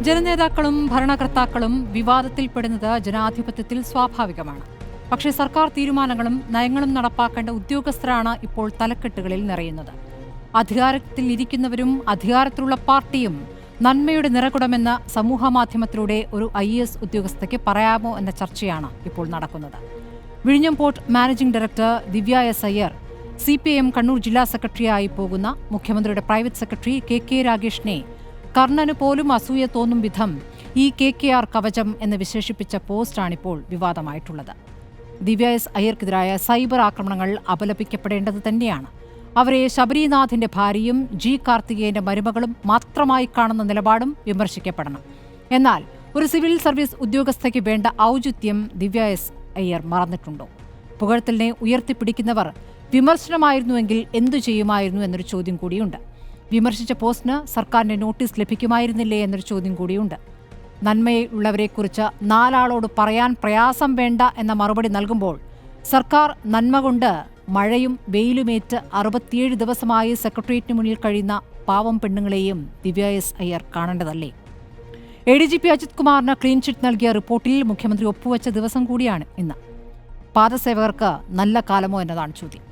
ജനനേതാക്കളും ഭരണകർത്താക്കളും വിവാദത്തിൽപ്പെടുന്നത് ജനാധിപത്യത്തിൽ സ്വാഭാവികമാണ്. പക്ഷേ സർക്കാർ തീരുമാനങ്ങളും നയങ്ങളും നടപ്പാക്കേണ്ട ഉദ്യോഗസ്ഥരാണ് ഇപ്പോൾ തലക്കെട്ടുകളിൽ നിറയുന്നത്. അധികാരത്തിൽ ഇരിക്കുന്നവരും അധികാരത്തിലുള്ള പാർട്ടിയും നന്മയുടെ നിറകുടമെന്ന സമൂഹമാധ്യമത്തിലൂടെ ഒരു IAS ഉദ്യോഗസ്ഥയ്ക്ക് പറയാമോ എന്ന ചർച്ചയാണ് ഇപ്പോൾ നടക്കുന്നത്. വിഴിഞ്ഞം പോർട്ട് മാനേജിംഗ് ഡയറക്ടർ ദിവ്യ എസ് അയ്യർ CPIM കണ്ണൂർ ജില്ലാ സെക്രട്ടറിയായി പോകുന്ന മുഖ്യമന്ത്രിയുടെ പ്രൈവറ്റ് സെക്രട്ടറി KK രാഗേഷിനെ കർണന് പോലും അസൂയ തോന്നും വിധം ഈ KKR കവചം എന്ന് വിശേഷിപ്പിച്ച പോസ്റ്റാണിപ്പോൾ വിവാദമായിട്ടുള്ളത്. ദിവ്യ എസ് അയ്യർക്കെതിരായ സൈബർ ആക്രമണങ്ങൾ അപലപിക്കപ്പെടേണ്ടത് തന്നെയാണ്. അവരെ ശബരിനാഥിന്റെ ഭാര്യയും G കാർത്തികേയന്റെ മരുമകളും മാത്രമായി കാണുന്ന നിലപാടും വിമർശിക്കപ്പെടണം. എന്നാൽ ഒരു സിവിൽ സർവീസ് ഉദ്യോഗസ്ഥയ്ക്ക് വേണ്ട ഔചിത്യം ദിവ്യ എസ് അയ്യർ മറന്നിട്ടുണ്ടോ? പുകഴ്ത്തലിനെ ഉയർത്തിപ്പിടിക്കുന്നവർ വിമർശനമായിരുന്നുവെങ്കിൽ എന്തു ചെയ്യുമായിരുന്നു എന്നൊരു ചോദ്യം കൂടിയുണ്ട്. വിമർശിച്ച പോസ്റ്റിന് സർക്കാരിന്റെ നോട്ടീസ് ലഭിക്കുമായിരുന്നില്ലേ എന്നൊരു ചോദ്യം കൂടിയുണ്ട്. നന്മയുള്ളവരെക്കുറിച്ച് നാലാളോട് പറയാൻ പ്രയാസം വേണ്ട എന്ന മറുപടി നൽകുമ്പോൾ സർക്കാർ നന്മ കൊണ്ട് മഴയും വെയിലുമേറ്റ് 67 ദിവസമായി സെക്രട്ടേറിയറ്റിന് മുന്നിൽ കഴിയുന്ന പാവം പെണ്ണുങ്ങളെയും ദിവ്യ എസ് അയ്യർ കാണേണ്ടതല്ലേ? ADGP അജിത് കുമാറിന് ക്ലീൻ ചിറ്റ് നൽകിയ റിപ്പോർട്ടിൽ മുഖ്യമന്ത്രി ഒപ്പുവെച്ച ദിവസം കൂടിയാണ് ഇന്ന്. പാദസേവകർക്ക് നല്ല കാലമോ എന്നതാണ് ചോദ്യം.